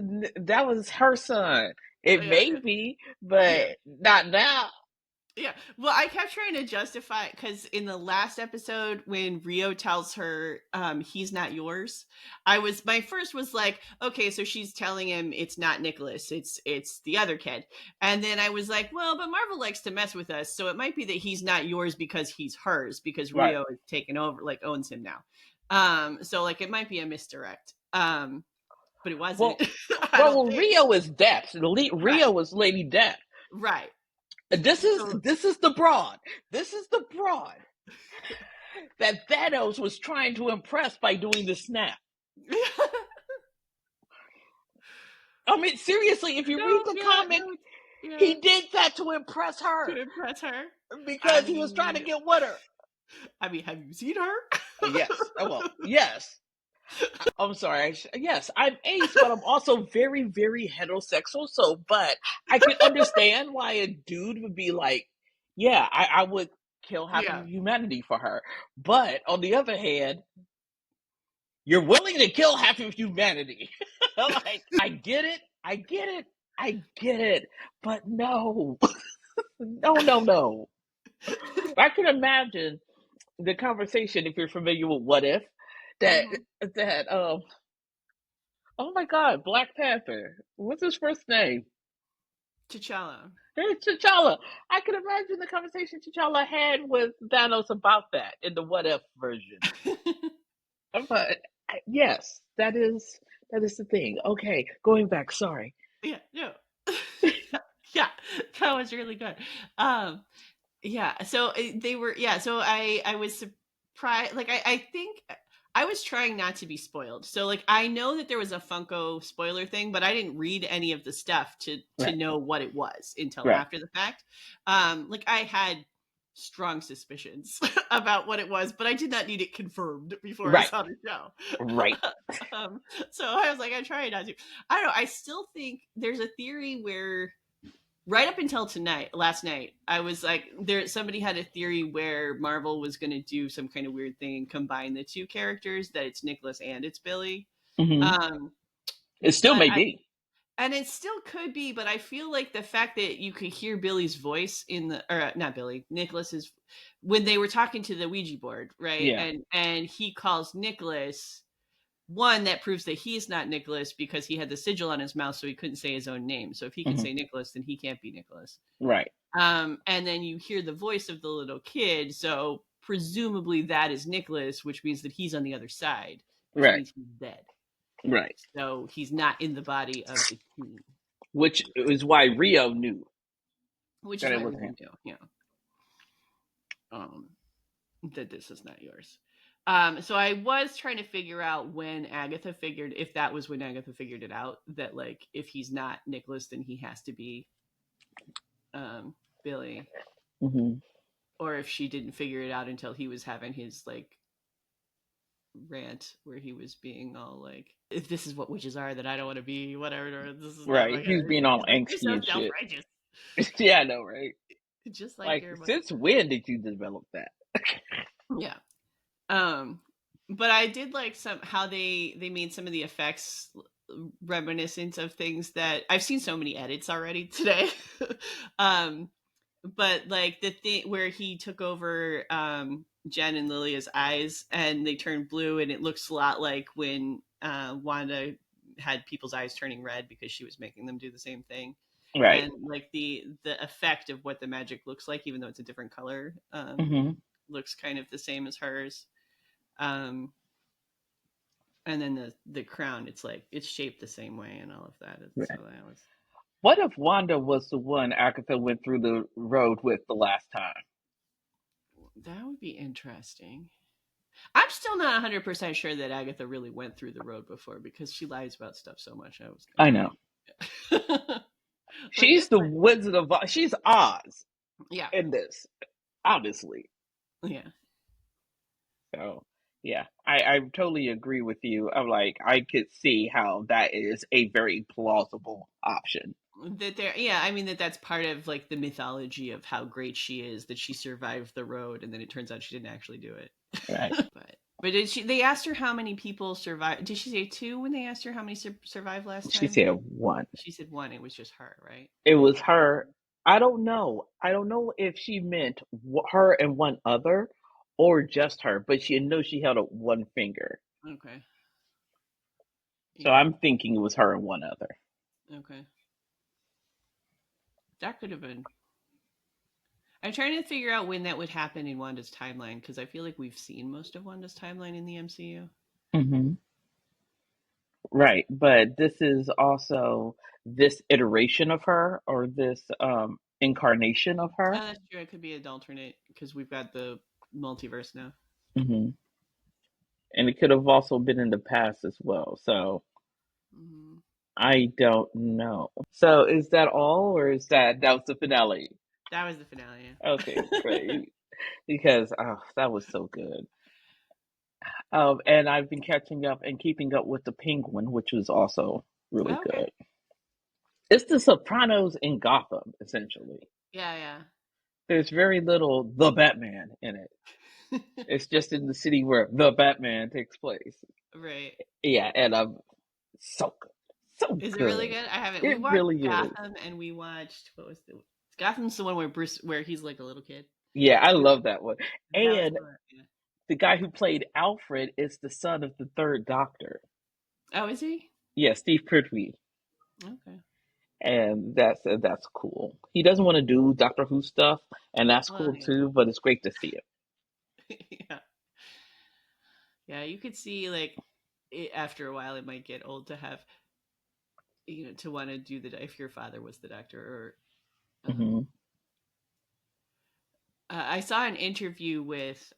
was her son. It Yeah, may be, yeah. but not now. Yeah. Well, I kept trying to justify because in the last episode when Rio tells her he's not yours, my first was like, okay, so she's telling him it's not Nicholas, it's the other kid. And then I was like, well, but Marvel likes to mess with us, so it might be that he's not yours because he's hers, because Right. Rio has taken over, like owns him now. So like it might be a misdirect. But it wasn't. Well, I don't well, think. Rio is Death. Right. Rio was Lady Death. Right. This is So this is the broad. This is the broad that Thanos was trying to impress by doing the snap. I mean, seriously, if you read no, the yeah, comic, no, yeah. he did that to impress To her impress her. I because he was trying to mean, get with her. have you seen her? Yes. Well, yes. I'm sorry. Yes, I'm ace, but I'm also very, very heterosexual. So, but I can understand why a dude would be like, yeah, I would kill half of Yeah. humanity for her. But on the other hand, you're willing to kill half of humanity. Like, I get it. I get it. I get it. But no, no, no, no. I can imagine the conversation if you're familiar with What If that hmm that oh my God, Black Panther. What's his first name? T'Challa. Hey, T'Challa. I can imagine the conversation T'Challa had with Thanos about that in the What If version. But yes, that is the thing. Okay, going back. Sorry. yeah, no. yeah, that was really good. Um, yeah, so they were, yeah, so I was surprised. Like, I think I was trying not to be spoiled. So, like, I know that there was a Funko spoiler thing, but I didn't read any of the stuff to Right. know what it was until Right. after the fact. Like, I had strong suspicions about what it was, but I did not need it confirmed before I Right. saw the show. Right. So I was like, I try not to. I don't know. I still think there's a theory where right up until last night, I was like, somebody had a theory where Marvel was going to do some kind of weird thing and combine the two characters, that it's Nicholas and it's Billy. Hmm. Um, It still but may be. and it still could be, but I feel like the fact that you could hear Billy's voice or not Billy, Nicholas's, when they were talking to the Ouija board, right? Yeah. And he calls Nicholas. One, that proves that he's not Nicholas because he had the sigil on his mouth, so he couldn't say his own name. So if he can Hmm. say Nicholas, then he can't be Nicholas. Right. And then you hear the voice of the little kid, so presumably that is Nicholas, which means that he's on the other side, which Right. means he's dead. Right. So he's not in the body of the team, Which is why Rio knew which that is it why was we him. do, um, that this is not yours. So I was trying to figure out when Agatha figured, if that was when Agatha figured it out, that like if he's not Nicholas, then he has to be Billy, Hmm. or if she didn't figure it out until he was having his like rant where he was being all like, if this is what witches are, then I don't want to be whatever, or this is not Right. my He was kind. being all He's like, you're angsty so and shit. self-righteous, Yeah, I know, right? just like Like, your mother. since when did you develop that? Yeah. um but I did like some how they made some of the effects reminiscent of things that I've seen so many edits already today. um but like the thing where he took over Jen and Lilia's eyes and they turned blue, and it looks a lot like when Wanda had people's eyes turning red because she was making them do the same thing. Right. And like the effect of what the magic looks like, even though it's a different color, Hmm. looks kind of the same as hers. um and then the crown, it's like it's shaped the same way and all of that. So Right. that was, What if Wanda was the one Agatha went through the road with the last time? that would be interesting. I'm still not 100% sure that Agatha really went through the road before, because she lies about stuff so much. I was I kind know. of like She's it's the like, Wizard of Oz. She's Oz yeah, in this, obviously. yeah, So, yeah, I totally agree with you. I'm like, I could see how that is a very plausible option. that there, yeah, I mean that's part of like the mythology of how great she is, that she survived the road and then it turns out she didn't actually do it. Right. But did she, they asked her how many people survived, did she say two when they asked her how many survived last She time? said one. She said one. It was just her, right? It was her. I don't know. I don't know if she meant her and one other or just her, but she knows she held up one finger. Okay. So Yeah. I'm thinking it was her and one other. Okay. That could have been. I'm trying to figure out when that would happen in Wanda's timeline because I feel like we've seen most of Wanda's timeline in the MCU. Hmm. Right. But this is also this iteration of her or this incarnation of her. Oh, that's true. It could be an alternate because we've got the multiverse now. Hmm. And it could have also been in the past as well. So Hmm. I don't know. So is that all, or is that was the finale? That was the finale. Okay, Yeah. great. Because that was so good. And I've been catching up and keeping up with the Penguin, which was also really Okay. good. It's the Sopranos in Gotham, essentially. Yeah, There's very little the Batman in it. yeah. It's just in the city where the Batman takes place. Right. Yeah, and so good, so Is it really good. good? I haven't. We It watched really is. Gotham and we watched what was the Gotham's the one where Bruce, where he's like a little kid. Yeah, I We, love that one. that was And the one. Yeah. the guy who played Alfred is the son of the third Doctor. Oh, is he? Yeah, Steve Prithvi. Okay. And that's cool. He doesn't want to do Doctor Who stuff, and that's Well, cool too. But it's great to see it. yeah. Yeah. Yeah, you could see like after a while it might get old to have, to want to do the, if your father was the doctor, or um Hmm. I saw an interview with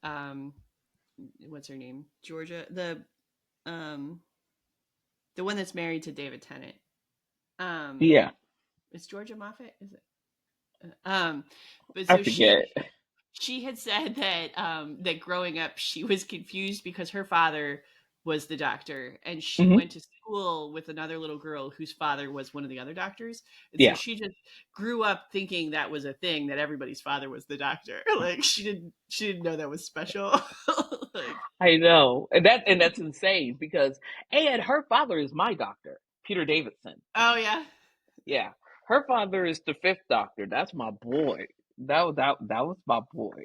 what's her name, Georgia, um the one that's married to David Tennant. um Yeah, it's Georgia Moffat, is it? um but I so forget. she had said that that growing up she was confused because her father was the doctor and she Hmm. went to school with another little girl whose father was one of the other doctors, and so Yeah, she just grew up thinking that was a thing, that everybody's father was the doctor. Like she didn't know that was special. Like, I know, and that's insane because and her father is my doctor, Peter Davidson. oh yeah. Yeah, her father is the fifth Doctor. That's my boy. That was my boy.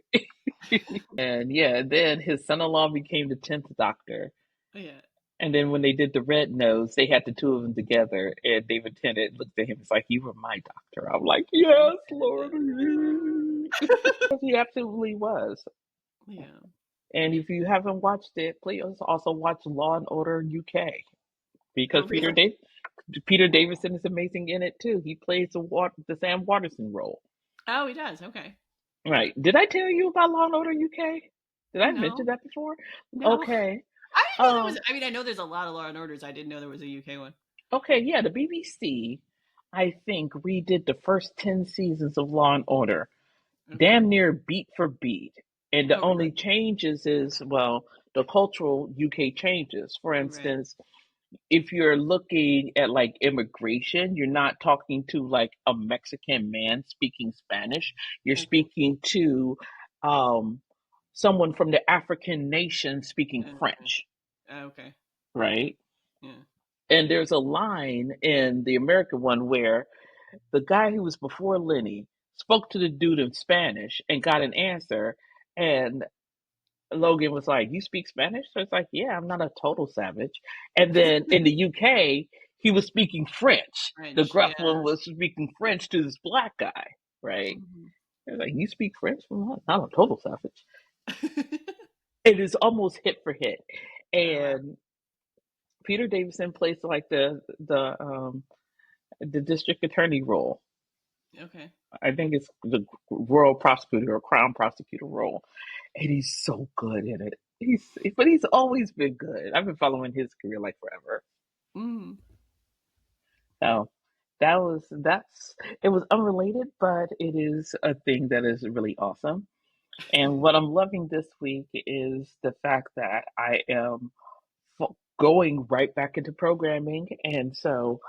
And yeah, then his son-in-law became the 10th Doctor. Yeah. And then when they did the Red Nose, they had the two of them together, and David Tennant looked at him. It's like, "You were my doctor." I'm like, "Yes, Lord." He absolutely was. Yeah. And if you haven't watched it, please also watch Law and Order UK Oh because really? Peter Davison is amazing in it too. He plays the Sam Waterston role. Oh, he does. Okay. Right? Did I tell you about Law and Order UK? Did I mention No, that before? no. Okay. I didn't know there was. Um. I mean, I know there's a lot of Law and Orders. I didn't know there was a UK one. Okay. Yeah. The BBC, I think, redid the first 10 seasons of Law and Order, Okay. damn near beat for beat. And the Oh really? only changes is, well, the cultural UK changes. For Right. instance, if you're looking at like immigration, you're not talking to like a Mexican man speaking Spanish. You're Okay. speaking to um, someone from the African nation speaking Okay. French, Okay. right? Yeah. And there's a line in the American one where the guy who was before Lenny spoke to the dude in Spanish and got an answer. And Logan was like, "You speak Spanish?" So it's like, "Yeah, I'm not a total savage." And then in the UK, he was speaking French. The French. gruff Yeah. one was speaking French to this black guy, right? Hmm. It's like, "You speak French?" Well, not a total savage. It is almost hit for hit. Oh wow. And Peter Davison plays like the district attorney role. Okay. I think it's the royal prosecutor or crown prosecutor role, and he's so good in it. But he's always been good. I've been following his career like forever. Mm. So that's it was unrelated, but it is a thing that is really awesome. And what I'm loving this week is the fact that I am going right back into programming, and so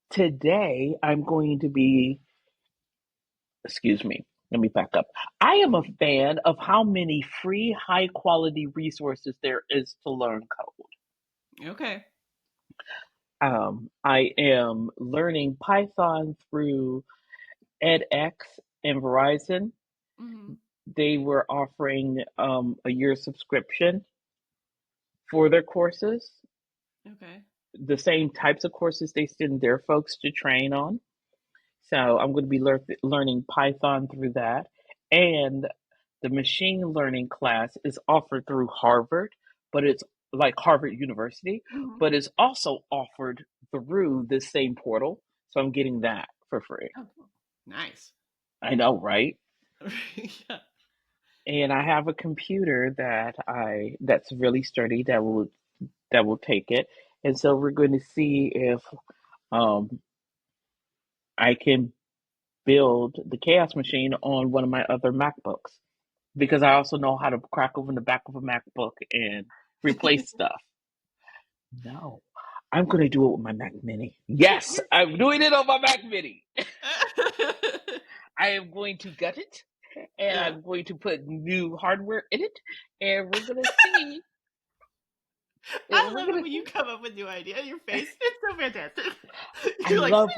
Today, I'm going to be, excuse me, let me back up. I am a fan of how many free, high quality resources there is to learn code. Okay. I am learning Python through edX and Verizon. Mm-hmm. They were offering a year subscription for their courses, Okay. the same types of courses they send their folks to train on. So I'm going to be learning Python through that. And the machine learning class is offered through Harvard, but it's like Harvard University, Mm-hmm. but it's also offered through this same portal. So I'm getting that for free. Oh, cool. Nice. I know, right? Yeah. And I have a computer that's really sturdy that will take it. And so we're going to see if um, I can build the chaos machine on one of my other MacBooks because I also know how to crack open the back of a MacBook and replace stuff. No, I'm going to do it with my Mac Mini. Yes, You're I'm doing it on my Mac Mini. I am going to gut it and Yeah. I'm going to put new hardware in it and we're going to see. I We're love it going when you to. come up with new ideas. Your face, it's so fantastic. I You're like, love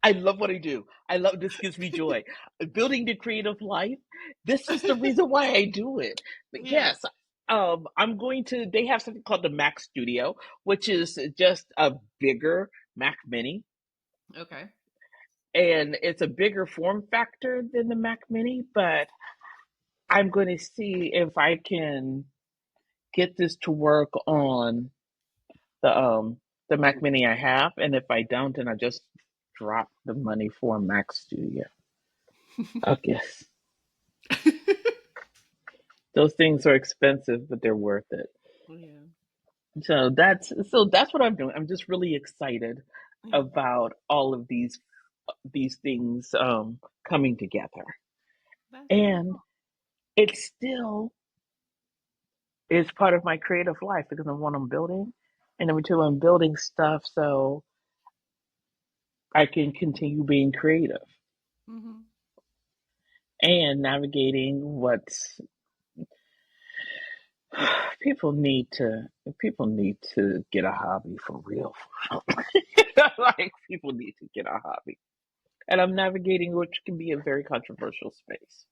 I love what I do. I love this gives me joy. Building the creative life. This is the reason why I do it. But yeah. yes, I'm going to. They have something called the Mac Studio, which is just a bigger Mac Mini, Okay. and it's a bigger form factor than the Mac Mini. But I'm going to see if I can get this to work on the Mac Mini I have, and if I don't, then I just drop the money for a Mac Studio. I guess. Those things are expensive, but they're worth it. yeah. So that's what I'm doing. I'm just really excited Yeah. about all of these things coming together, That's really and cool. it still is part of my creative life because I'm one I'm building, and number two, I'm building stuff so I can continue being creative Mm-hmm. and navigating what's people need to people need to get a hobby for real. Like people need to get a hobby. And I'm navigating which can be a very controversial space.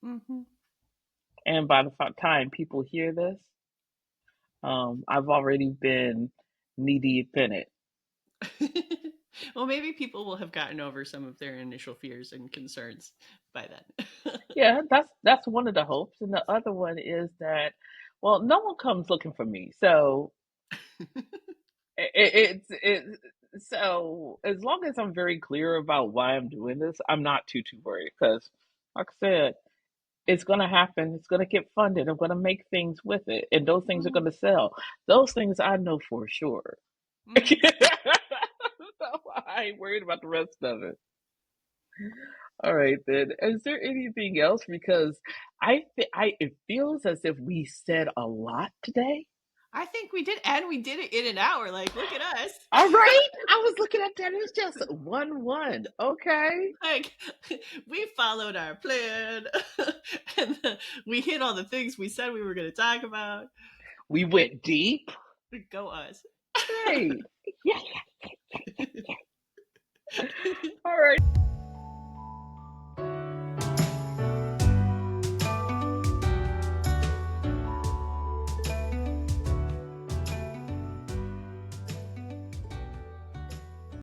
Mm-hmm. And by the time people hear this, I've already been knee deep in it. Well, maybe people will have gotten over some of their initial fears and concerns by then. Yeah, that's one of the hopes, and the other one is that, well, no one comes looking for me, so it's so as long as I'm very clear about why I'm doing this, I'm not too worried because, like I said, it's going to happen. It's going to get funded. I'm going to make things with it, and those things are hmm going to sell. Those things I know for sure. So hmm I ain't worried about the rest of it. All right, then. Is there anything else? Because I it feels as if we said a lot today. I think we did, and we did it in an hour. Like, look at us. All right, I was looking at that. It's just 1-1. Okay, Like, we followed our plan, and we hit all the things we said we were going to talk about. we went deep. Go us. Right. Yeah. All right.